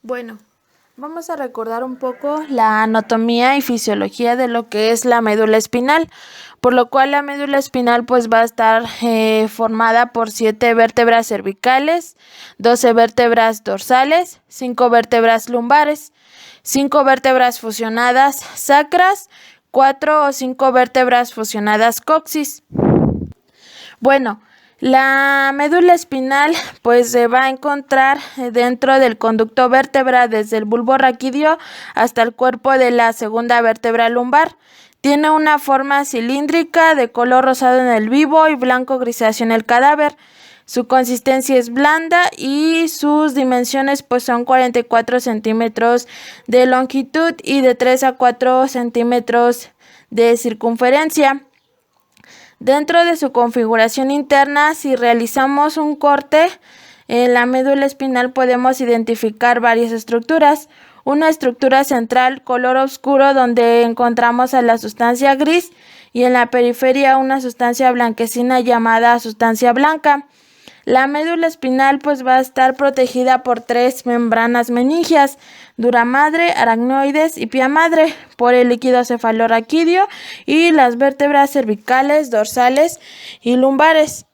Bueno, vamos a recordar un poco la anatomía y fisiología de lo que es la médula espinal, por lo cual la médula espinal pues va a estar formada por 7 vértebras cervicales, 12 vértebras dorsales, 5 vértebras lumbares, 5 vértebras fusionadas sacras, 4 o 5 vértebras fusionadas coxis. Bueno, la médula espinal pues se va a encontrar dentro del conducto vértebra desde el bulbo raquídeo hasta el cuerpo de la segunda vértebra lumbar. Tiene una forma cilíndrica de color rosado en el vivo y blanco grisáceo en el cadáver. Su consistencia es blanda y sus dimensiones pues son 44 centímetros de longitud y de 3 a 4 centímetros de circunferencia. Dentro de su configuración interna, si realizamos un corte en la médula espinal podemos identificar varias estructuras. Una estructura central color oscuro donde encontramos a la sustancia gris y en la periferia una sustancia blanquecina llamada sustancia blanca. La médula espinal pues va a estar protegida por 3 membranas meningias, dura madre, aracnoides y pia madre, por el líquido cefalorraquídeo y las vértebras cervicales, dorsales y lumbares.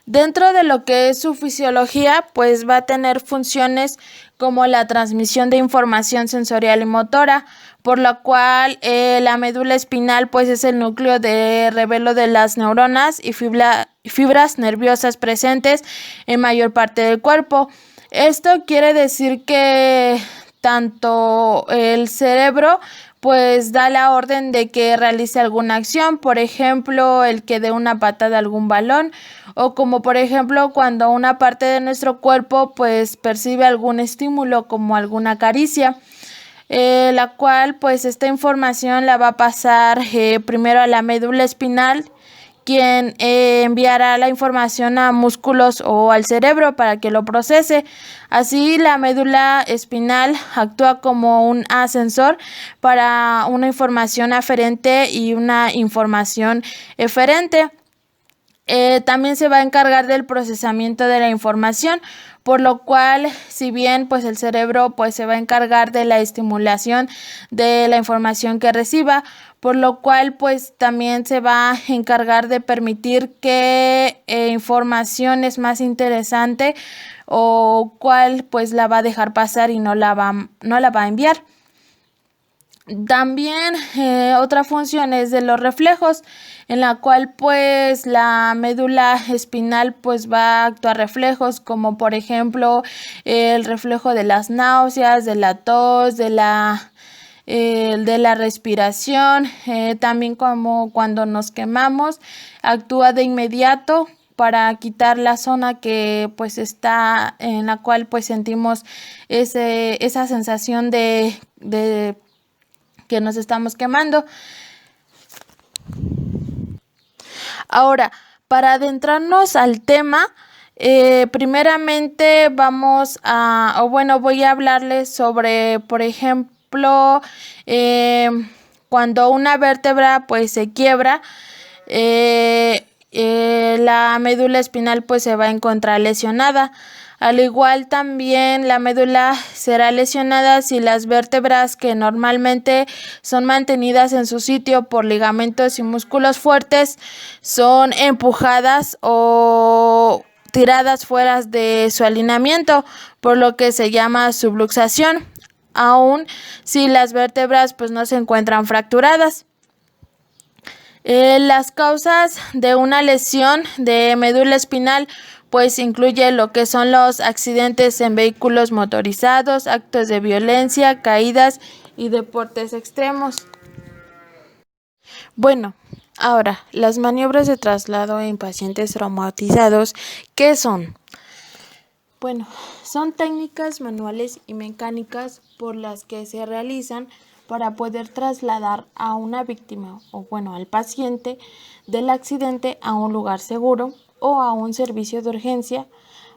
Dentro de lo que es su fisiología, pues va a tener funciones como la transmisión de información sensorial y motora, por lo cual la médula espinal pues es el núcleo de revelo de las neuronas y fibras nerviosas presentes en mayor parte del cuerpo. Esto quiere decir que tanto el cerebro pues da la orden de que realice alguna acción, por ejemplo, el que dé una patada a algún balón, o como por ejemplo cuando una parte de nuestro cuerpo pues percibe algún estímulo como alguna caricia. La cual pues esta información la va a pasar primero a la médula espinal, quien enviará la información a músculos o al cerebro para que lo procese. Así, la médula espinal actúa como un ascensor para una información aferente y una información eferente. También se va a encargar del procesamiento de la información, por lo cual si bien pues el cerebro pues se va a encargar de la estimulación de la información que reciba, por lo cual pues también se va a encargar de permitir qué información es más interesante o cuál pues la va a dejar pasar y no la va a enviar. También otra función es de los reflejos, en la cual pues la médula espinal pues va a actuar reflejos como por ejemplo el reflejo de las náuseas, de la tos, de la respiración, también como cuando nos quemamos, actúa de inmediato para quitar la zona que pues está en la cual pues sentimos esa sensación de que nos estamos quemando. Ahora, para adentrarnos al tema, primeramente voy a hablarles sobre, por ejemplo, cuando una vértebra pues se quiebra, la médula espinal pues se va a encontrar lesionada. Al igual también la médula será lesionada si las vértebras que normalmente son mantenidas en su sitio por ligamentos y músculos fuertes son empujadas o tiradas fuera de su alineamiento, por lo que se llama subluxación, aun si las vértebras pues no se encuentran fracturadas. Las causas de una lesión de médula espinal pues incluye lo que son los accidentes en vehículos motorizados, actos de violencia, caídas y deportes extremos. Bueno, ahora, las maniobras de traslado en pacientes traumatizados, ¿qué son? Bueno, son técnicas manuales y mecánicas por las que se realizan para poder trasladar a una víctima al paciente del accidente a un lugar seguro o a un servicio de urgencia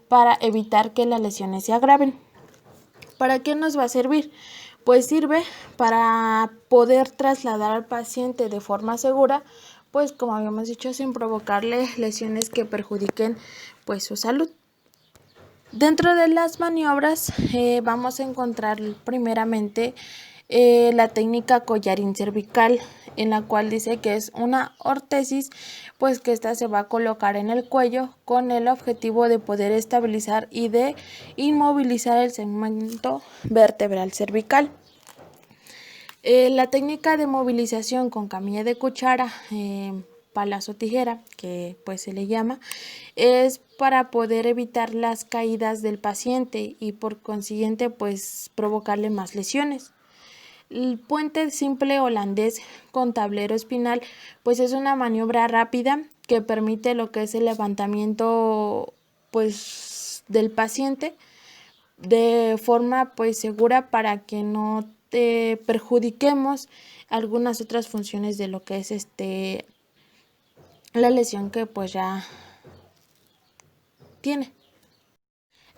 para evitar que las lesiones se agraven. ¿Para qué nos va a servir? Pues sirve para poder trasladar al paciente de forma segura, pues como habíamos dicho, sin provocarle lesiones que perjudiquen pues su salud. Dentro de las maniobras vamos a encontrar primeramente la técnica collarín cervical, en la cual dice que es una órtesis, pues que esta se va a colocar en el cuello con el objetivo de poder estabilizar y de inmovilizar el segmento vertebral cervical. La técnica de movilización con camilla de cuchara, palas o tijera, que pues se le llama, es para poder evitar las caídas del paciente y por consiguiente pues provocarle más lesiones. El puente simple holandés con tablero espinal pues es una maniobra rápida que permite lo que es el levantamiento pues del paciente de forma pues segura para que no te perjudiquemos algunas otras funciones de lo que es la lesión que pues ya tiene.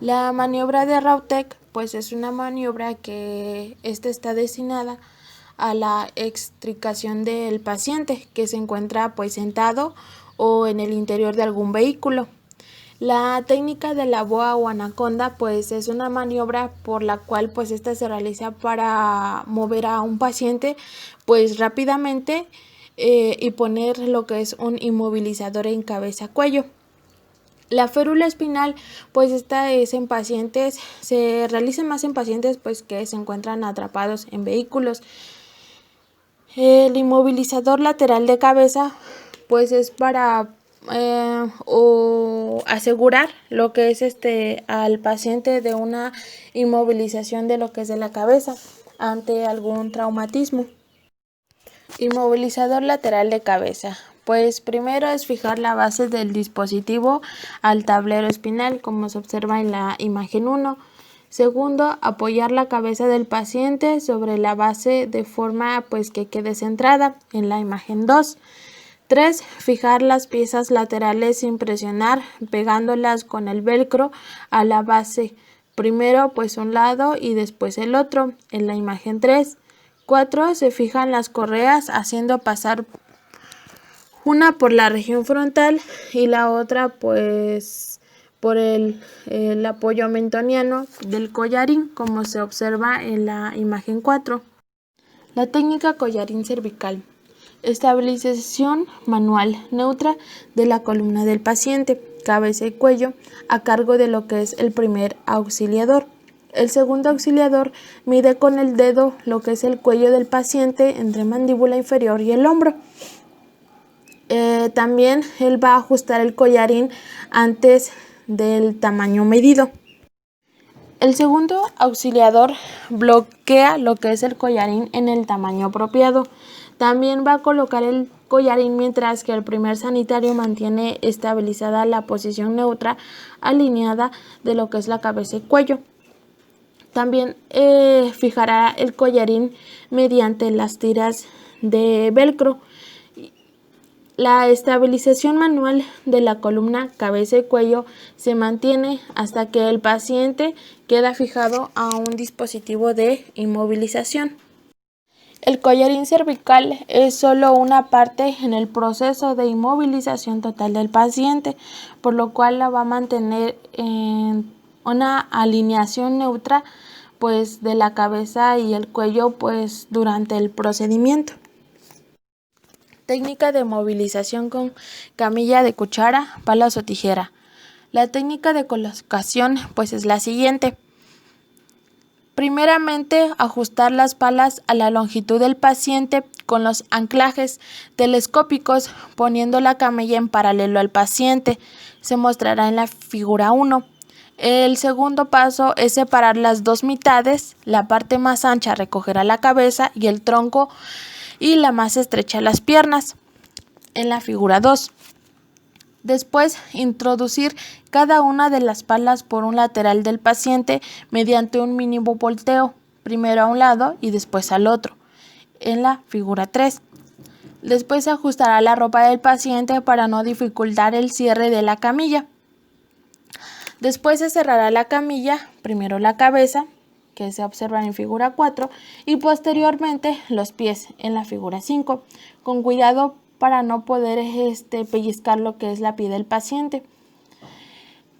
La maniobra de Rautek pues es una maniobra que está destinada a la extricación del paciente que se encuentra pues sentado o en el interior de algún vehículo. La técnica de la boa o anaconda pues es una maniobra por la cual pues esta se realiza para mover a un paciente pues rápidamente y poner lo que es un inmovilizador en cabeza-cuello. La férula espinal pues esta es en pacientes, se realiza más en pacientes pues que se encuentran atrapados en vehículos. El inmovilizador lateral de cabeza pues es para o asegurar lo que es al paciente de una inmovilización de lo que es de la cabeza ante algún traumatismo. Inmovilizador lateral de cabeza. Pues primero es fijar la base del dispositivo al tablero espinal, como se observa en la imagen 1. Segundo, apoyar la cabeza del paciente sobre la base de forma pues que quede centrada en la imagen 2. 3. Fijar las piezas laterales sin presionar, pegándolas con el velcro a la base. Primero pues un lado y después el otro, en la imagen 3. 4. Se fijan las correas haciendo pasar una por la región frontal y la otra pues por el apoyo mentoniano del collarín, como se observa en la imagen 4. La técnica collarín cervical. Estabilización manual neutra de la columna del paciente, cabeza y cuello, a cargo de lo que es el primer auxiliador. El segundo auxiliador mide con el dedo lo que es el cuello del paciente entre mandíbula inferior y el hombro. También él va a ajustar el collarín antes del tamaño medido. El segundo auxiliador bloquea lo que es el collarín en el tamaño apropiado. También va a colocar el collarín mientras que el primer sanitario mantiene estabilizada la posición neutra alineada de lo que es la cabeza y cuello. También fijará el collarín mediante las tiras de velcro. La estabilización manual de la columna, cabeza y cuello se mantiene hasta que el paciente queda fijado a un dispositivo de inmovilización. El collarín cervical es solo una parte en el proceso de inmovilización total del paciente, por lo cual la va a mantener en una alineación neutra pues de la cabeza y el cuello pues durante el procedimiento. Técnica de movilización con camilla de cuchara, palas o tijera. La técnica de colocación pues es la siguiente. Primeramente, ajustar las palas a la longitud del paciente con los anclajes telescópicos, poniendo la camilla en paralelo al paciente. Se mostrará en la figura 1. El segundo paso es separar las dos mitades. La parte más ancha recogerá la cabeza y el tronco y la más estrecha las piernas, en la figura 2. Después, introducir cada una de las palas por un lateral del paciente mediante un mínimo volteo, primero a un lado y después al otro, en la figura 3. Después se ajustará la ropa del paciente para no dificultar el cierre de la camilla. Después se cerrará la camilla, primero la cabeza, que se observa en figura 4, y posteriormente los pies en la figura 5, con cuidado para no poder pellizcar lo que es la piel del paciente.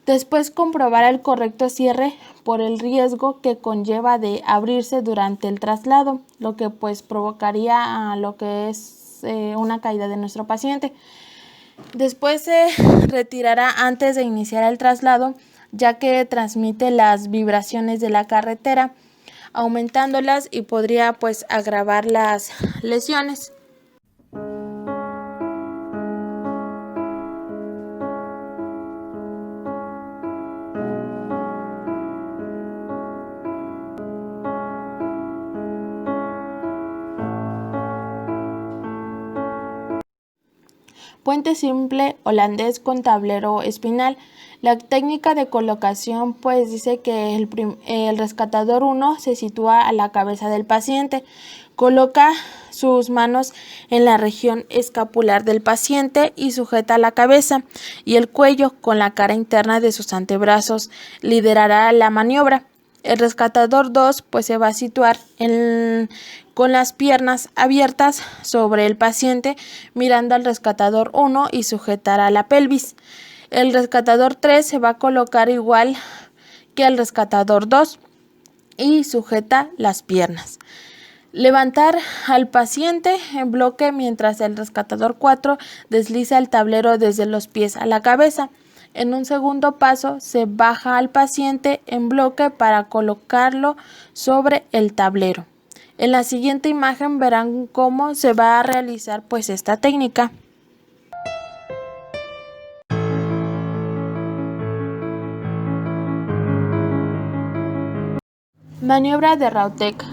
Después comprobar el correcto cierre por el riesgo que conlleva de abrirse durante el traslado, lo que pues provocaría a lo que es una caída de nuestro paciente. Después se retirará antes de iniciar el traslado, ya que transmite las vibraciones de la carretera, aumentándolas y podría pues agravar las lesiones. Puente simple holandés con tablero espinal. La técnica de colocación pues dice que el rescatador 1 se sitúa a la cabeza del paciente, coloca sus manos en la región escapular del paciente y sujeta la cabeza y el cuello con la cara interna de sus antebrazos. Liderará la maniobra. El rescatador 2 pues se va a situar con las piernas abiertas sobre el paciente, mirando al rescatador 1 y sujetará la pelvis. El rescatador 3 se va a colocar igual que el rescatador 2 y sujeta las piernas. Levantar al paciente en bloque mientras el rescatador 4 desliza el tablero desde los pies a la cabeza. En un segundo paso se baja al paciente en bloque para colocarlo sobre el tablero. En la siguiente imagen verán cómo se va a realizar pues esta técnica. Maniobra de Rautek.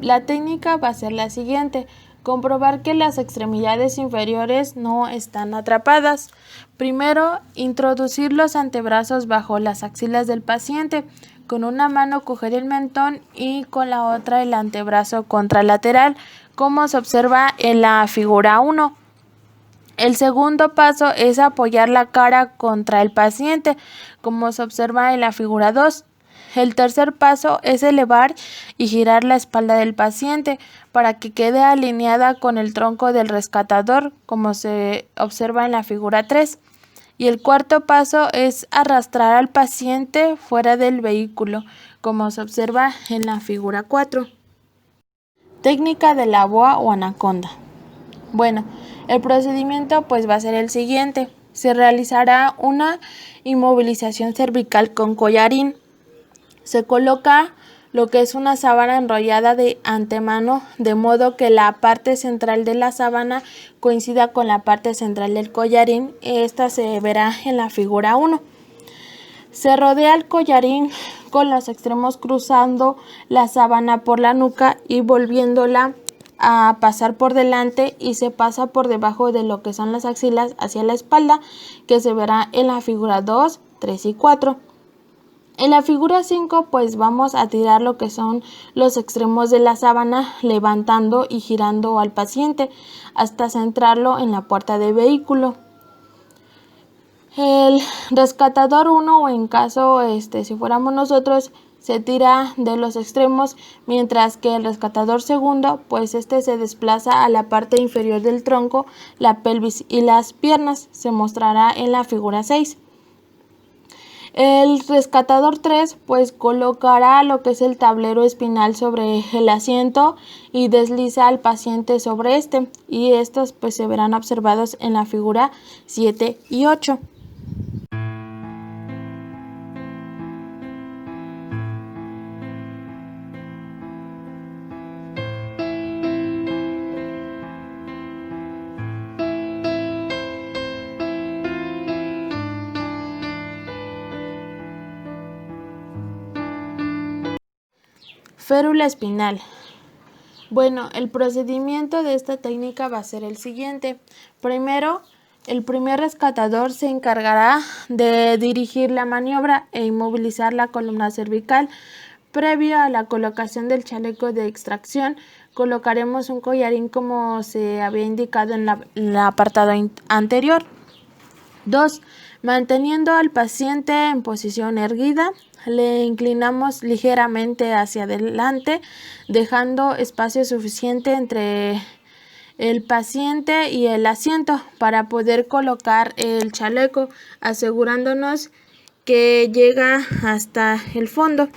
La técnica va a ser la siguiente: comprobar que las extremidades inferiores no están atrapadas. Primero, introducir los antebrazos bajo las axilas del paciente. Con una mano coger el mentón y con la otra el antebrazo contralateral, como se observa en la figura 1. El segundo paso es apoyar la cara contra el paciente, como se observa en la figura 2. El tercer paso es elevar y girar la espalda del paciente para que quede alineada con el tronco del rescatador, como se observa en la figura 3. Y el cuarto paso es arrastrar al paciente fuera del vehículo, como se observa en la figura 4. Técnica de la boa o anaconda. Bueno, el procedimiento pues va a ser el siguiente. Se realizará una inmovilización cervical con collarín. Se coloca lo que es una sábana enrollada de antemano, de modo que la parte central de la sábana coincida con la parte central del collarín. Esta se verá en la figura 1. Se rodea el collarín con los extremos cruzando la sábana por la nuca y volviéndola a pasar por delante, y se pasa por debajo de lo que son las axilas hacia la espalda, que se verá en la figura 2, 3 y 4. En la figura 5 pues vamos a tirar lo que son los extremos de la sábana, levantando y girando al paciente hasta centrarlo en la puerta del vehículo. El rescatador 1, o en caso si fuéramos nosotros, se tira de los extremos, mientras que el rescatador segundo pues se desplaza a la parte inferior del tronco, la pelvis y las piernas. Se mostrará en la figura 6. El rescatador 3 pues colocará lo que es el tablero espinal sobre el asiento y desliza al paciente sobre este, y estos pues se verán observados en la figura 7 y 8. Férula espinal. Bueno, el procedimiento de esta técnica va a ser el siguiente. Primero, el primer rescatador se encargará de dirigir la maniobra e inmovilizar la columna cervical. Previo a la colocación del chaleco de extracción, colocaremos un collarín como se había indicado en el apartado anterior. 2. Manteniendo al paciente en posición erguida, le inclinamos ligeramente hacia adelante, dejando espacio suficiente entre el paciente y el asiento para poder colocar el chaleco, asegurándonos que llega hasta el fondo.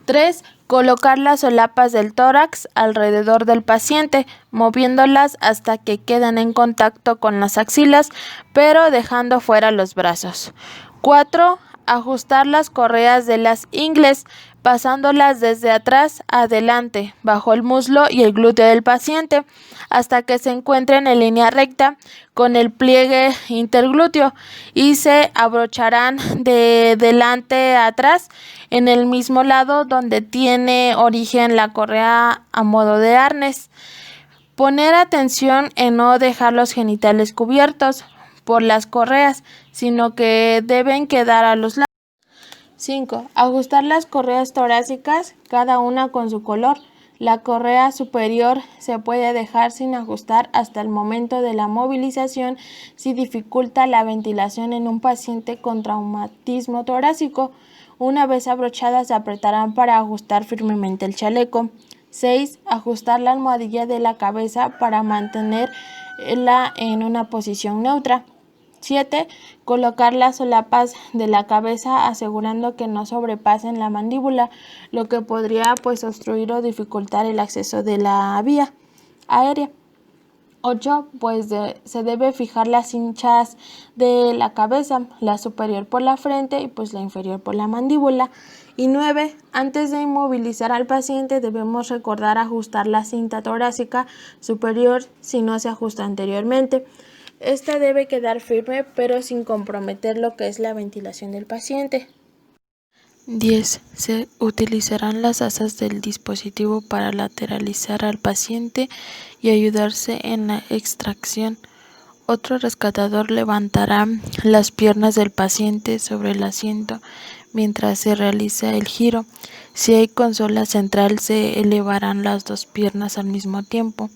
3. Colocar las solapas del tórax alrededor del paciente, moviéndolas hasta que queden en contacto con las axilas, pero dejando fuera los brazos. 4. Ajustar las correas de las ingles, pasándolas desde atrás adelante, bajo el muslo y el glúteo del paciente, hasta que se encuentren en línea recta con el pliegue interglúteo y se abrocharán de delante a atrás en el mismo lado donde tiene origen la correa a modo de arnés. Poner atención en no dejar los genitales cubiertos por las correas, sino que deben quedar a los lados. 5. Ajustar las correas torácicas, cada una con su color. La correa superior se puede dejar sin ajustar hasta el momento de la movilización si dificulta la ventilación en un paciente con traumatismo torácico. Una vez abrochadas se apretarán para ajustar firmemente el chaleco. 6. Ajustar la almohadilla de la cabeza para mantenerla en una posición neutra. 7. Colocar las solapas de la cabeza asegurando que no sobrepasen la mandíbula, lo que podría obstruir o dificultar el acceso de la vía aérea. 8. Se debe fijar las cinchas de la cabeza, la superior por la frente y la inferior por la mandíbula. Y 9. Antes de inmovilizar al paciente debemos recordar ajustar la cinta torácica superior si no se ajusta anteriormente. Esta debe quedar firme pero sin comprometer lo que es la ventilación del paciente. 10. Se utilizarán las asas del dispositivo para lateralizar al paciente y ayudarse en la extracción. Otro rescatador levantará las piernas del paciente sobre el asiento mientras se realiza el giro. Si hay consola central, se elevarán las dos piernas al mismo tiempo.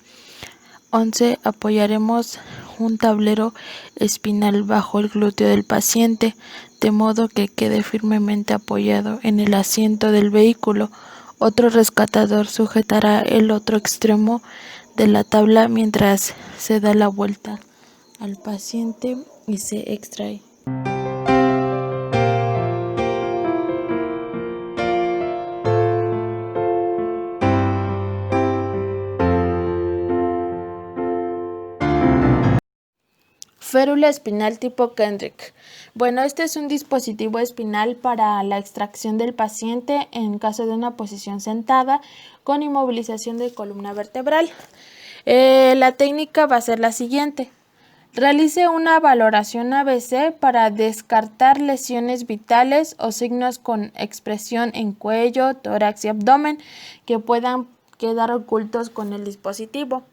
11. Apoyaremos un tablero espinal bajo el glúteo del paciente, de modo que quede firmemente apoyado en el asiento del vehículo. Otro rescatador sujetará el otro extremo de la tabla mientras se da la vuelta al paciente y se extrae. Férula espinal tipo Kendrick. Bueno, este es un dispositivo espinal para la extracción del paciente en caso de una posición sentada con inmovilización de columna vertebral. La técnica va a ser la siguiente. Realice una valoración ABC para descartar lesiones vitales o signos con expresión en cuello, tórax y abdomen que puedan quedar ocultos con el dispositivo.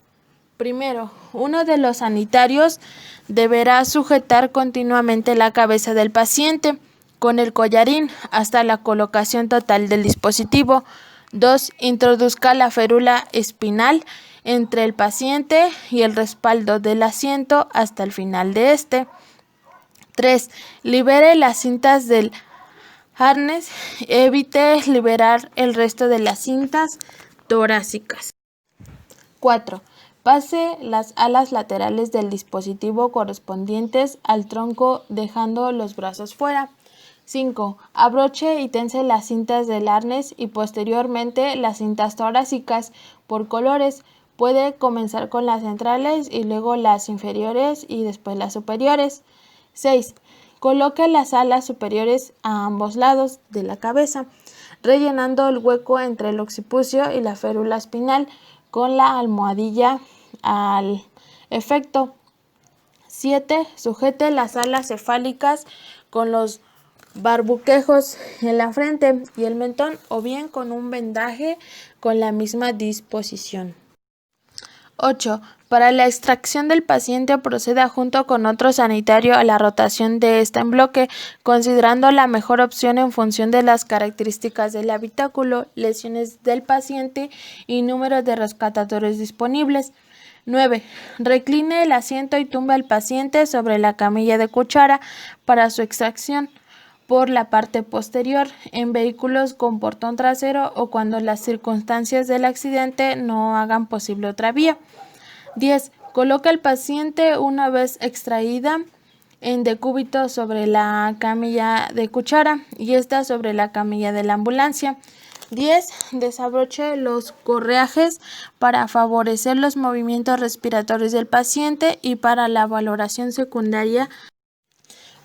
Primero, uno de los sanitarios deberá sujetar continuamente la cabeza del paciente con el collarín hasta la colocación total del dispositivo. 2. Introduzca la férula espinal entre el paciente y el respaldo del asiento hasta el final de este. 3. Libere las cintas del arnés. Evite liberar el resto de las cintas torácicas. 4. Pase las alas laterales del dispositivo correspondientes al tronco dejando los brazos fuera. 5. Abroche y tense las cintas del arnés y posteriormente las cintas torácicas por colores. Puede comenzar con las centrales y luego las inferiores y después las superiores. 6. Coloque las alas superiores a ambos lados de la cabeza, rellenando el hueco entre el occipucio y la férula espinal con la almohadilla al efecto. 7. Sujete las alas cefálicas con los barbuquejos en la frente y el mentón o bien con un vendaje con la misma disposición. 8. Para la extracción del paciente proceda junto con otro sanitario a la rotación de esta en bloque, considerando la mejor opción en función de las características del habitáculo, lesiones del paciente y número de rescatadores disponibles. 9. Recline el asiento y tumbe al paciente sobre la camilla de cuchara para su extracción por la parte posterior en vehículos con portón trasero o cuando las circunstancias del accidente no hagan posible otra vía. 10. Coloca al paciente una vez extraída en decúbito sobre la camilla de cuchara y esta sobre la camilla de la ambulancia. 10. Desabroche los correajes para favorecer los movimientos respiratorios del paciente y para la valoración secundaria.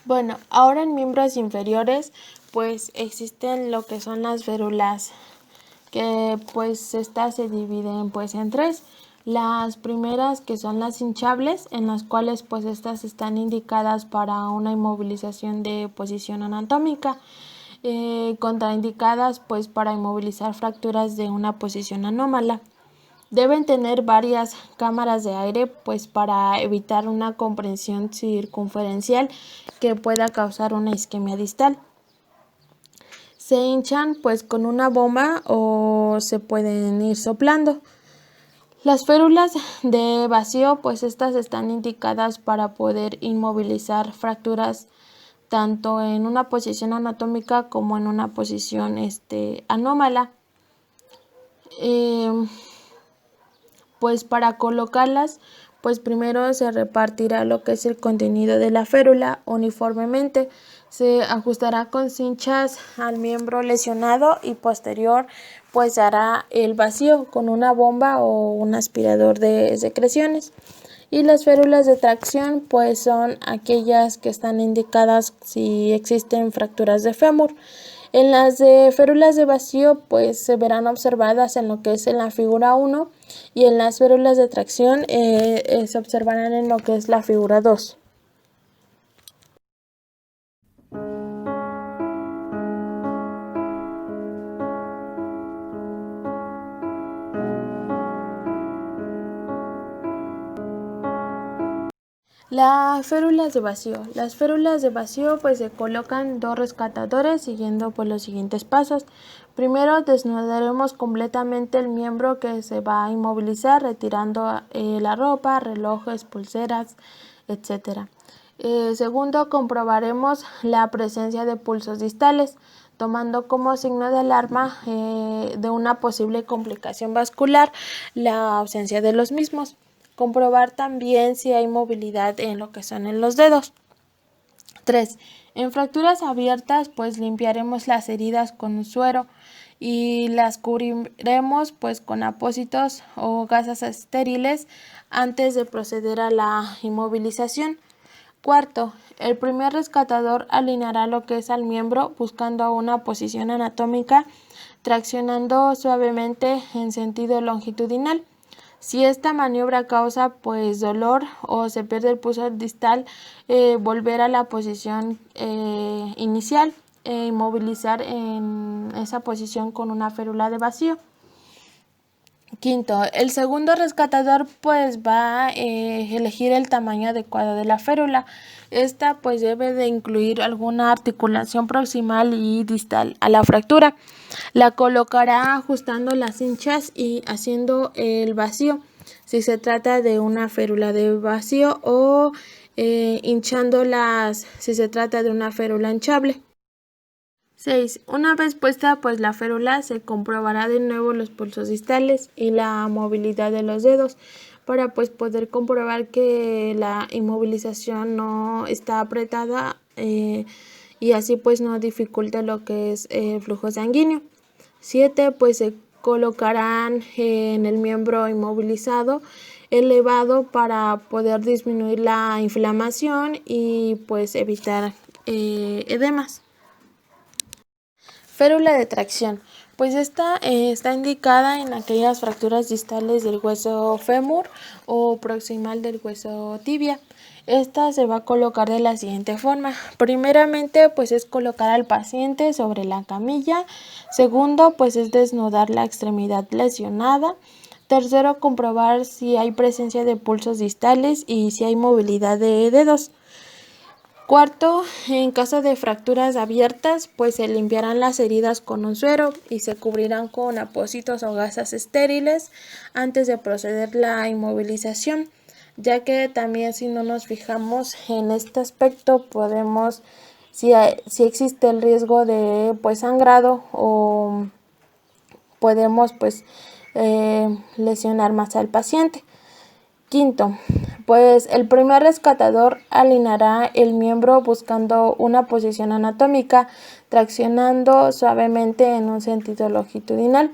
Bueno, ahora en miembros inferiores pues existen lo que son las férulas, que pues estas se dividen pues en tres. Las primeras, que son las hinchables, en las cuales pues estas están indicadas para una inmovilización de posición anatómica, contraindicadas pues para inmovilizar fracturas de una posición anómala. Deben tener varias cámaras de aire pues para evitar una compresión circunferencial que pueda causar una isquemia distal. Se hinchan pues con una bomba o se pueden ir soplando. Las férulas de vacío pues estas están indicadas para poder inmovilizar fracturas tanto en una posición anatómica como en una posición anómala. Pues para colocarlas, pues primero se repartirá lo que es el contenido de la férula uniformemente. Se ajustará con cinchas al miembro lesionado y posterior pues hará el vacío con una bomba o un aspirador de secreciones. Y las férulas de tracción pues son aquellas que están indicadas si existen fracturas de fémur. En las de férulas de vacío pues se verán observadas en lo que es en la figura 1 y en las férulas de tracción se observarán en lo que es la figura 2. Las férulas de vacío. Las férulas de vacío pues se colocan dos rescatadores siguiendo pues los siguientes pasos. Primero desnudaremos completamente el miembro que se va a inmovilizar, retirando la ropa, relojes, pulseras, etc. Segundo, comprobaremos la presencia de pulsos distales, tomando como signo de alarma de una posible complicación vascular la ausencia de los mismos. Comprobar también si hay movilidad en lo que son en los dedos. 3. En fracturas abiertas pues limpiaremos las heridas con un suero y las cubriremos pues con apósitos o gasas estériles antes de proceder a la inmovilización. Cuarto, el primer rescatador alineará lo que es al miembro buscando una posición anatómica, traccionando suavemente en sentido longitudinal. Si esta maniobra causa pues dolor o se pierde el pulso distal, volver a la posición inicial e inmovilizar en esa posición con una férula de vacío. Quinto, el segundo rescatador pues va a elegir el tamaño adecuado de la férula. Esta pues debe de incluir alguna articulación proximal y distal a la fractura. La colocará ajustando las hinchas y haciendo el vacío, si se trata de una férula de vacío, o hinchándolas si se trata de una férula hinchable. 6. Una vez puesta pues la férula, se comprobará de nuevo los pulsos distales y la movilidad de los dedos para pues poder comprobar que la inmovilización no está apretada y así pues no dificulta lo que es el flujo sanguíneo. 7. Pues se colocarán en el miembro inmovilizado elevado para poder disminuir la inflamación y pues evitar edemas. Férula de tracción. Pues esta está indicada en aquellas fracturas distales del hueso fémur o proximal del hueso tibia. Esta se va a colocar de la siguiente forma. Primeramente, pues es colocar al paciente sobre la camilla. Segundo, pues es desnudar la extremidad lesionada. Tercero, comprobar si hay presencia de pulsos distales y si hay movilidad de dedos. Cuarto, en caso de fracturas abiertas, pues se limpiarán las heridas con un suero y se cubrirán con apósitos o gasas estériles antes de proceder la inmovilización, ya que también si no nos fijamos en este aspecto podemos, si existe el riesgo de pues sangrado o podemos pues lesionar más al paciente. Quinto, pues el primer rescatador alineará el miembro buscando una posición anatómica, traccionando suavemente en un sentido longitudinal.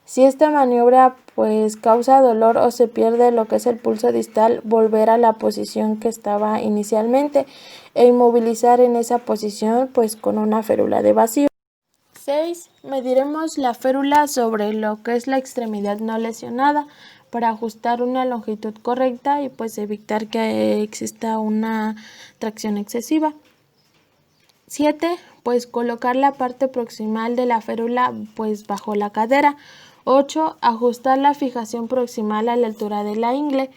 Si esta maniobra pues causa dolor o se pierde lo que es el pulso distal, volver a la posición que estaba inicialmente e inmovilizar en esa posición pues con una férula de vacío. 6. Mediremos la férula sobre lo que es la extremidad no lesionada para ajustar una longitud correcta y pues evitar que exista una tracción excesiva. 7. Pues colocar la parte proximal de la férula pues bajo la cadera. 8. Ajustar la fijación proximal a la altura de la ingle.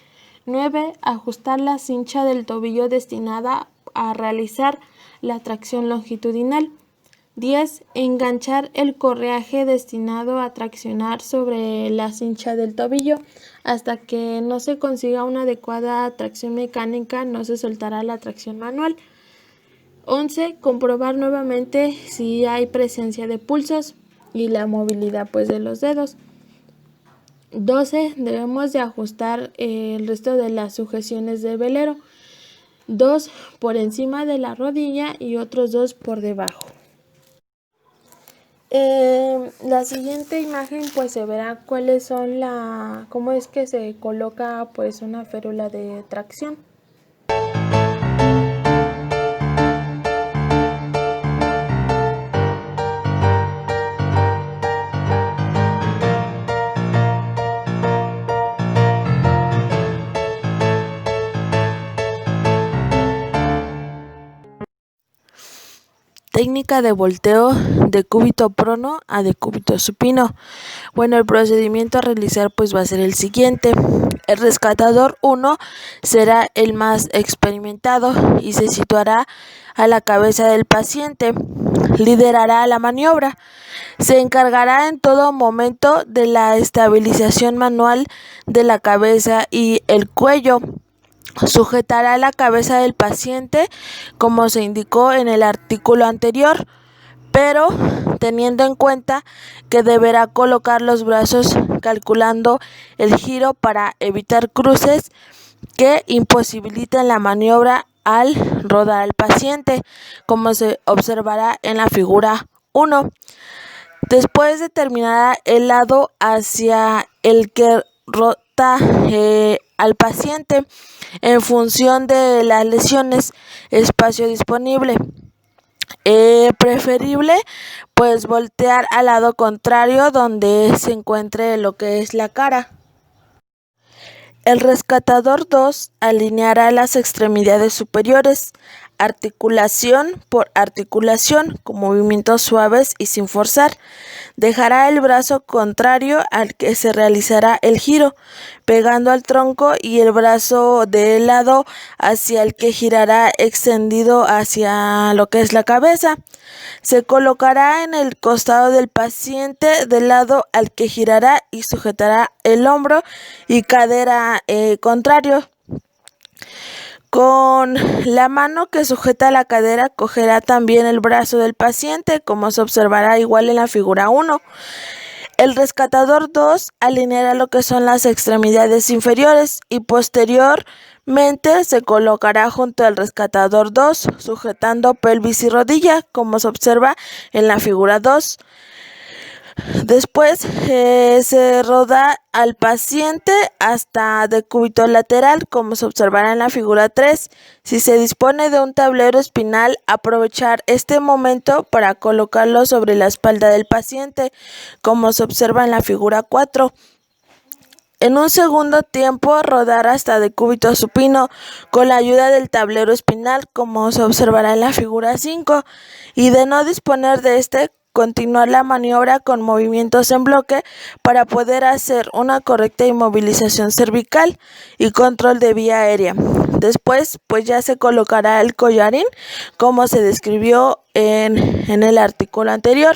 9. Ajustar la cincha del tobillo destinada a realizar la tracción longitudinal. 10. Enganchar el correaje destinado a traccionar sobre la cincha del tobillo. Hasta que no se consiga una adecuada tracción mecánica, no se soltará la tracción manual. 11. Comprobar nuevamente si hay presencia de pulsos y la movilidad pues de los dedos. 12. Debemos de ajustar el resto de las sujeciones del velero. 2 por encima de la rodilla y otros 2 por debajo. La siguiente imagen pues se verá cómo es que se coloca pues una férula de tracción. Técnica de volteo de cúbito prono a decúbito supino. Bueno, el procedimiento a realizar pues va a ser el siguiente. El rescatador 1 será el más experimentado y se situará a la cabeza del paciente. Liderará la maniobra. Se encargará en todo momento de la estabilización manual de la cabeza y el cuello. Sujetará la cabeza del paciente como se indicó en el artículo anterior, pero teniendo en cuenta que deberá colocar los brazos calculando el giro para evitar cruces que imposibiliten la maniobra al rodar al paciente, como se observará en la figura 1. Después determinará el lado hacia el que rota al paciente en función de las lesiones, espacio disponible. Preferible pues voltear al lado contrario donde se encuentre lo que es la cara. El rescatador 2 alineará las extremidades superiores, articulación por articulación, con movimientos suaves y sin forzar. Dejará el brazo contrario al que se realizará el giro, pegando al tronco y el brazo del lado hacia el que girará extendido hacia lo que es la cabeza. Se colocará en el costado del paciente del lado al que girará y sujetará el hombro y cadera contrario. Con la mano que sujeta la cadera cogerá también el brazo del paciente, como se observará igual en la figura 1. El rescatador 2 alineará lo que son las extremidades inferiores y posteriormente se colocará junto al rescatador 2, sujetando pelvis y rodilla, como se observa en la figura 2. Después se roda al paciente hasta decúbito lateral, como se observará en la figura 3. Si se dispone de un tablero espinal, aprovechar este momento para colocarlo sobre la espalda del paciente, como se observa en la figura 4. En un segundo tiempo, rodar hasta decúbito supino con la ayuda del tablero espinal, como se observará en la figura 5, y de no disponer de este, continuar la maniobra con movimientos en bloque para poder hacer una correcta inmovilización cervical y control de vía aérea. Después, pues ya se colocará el collarín, como se describió en el artículo anterior.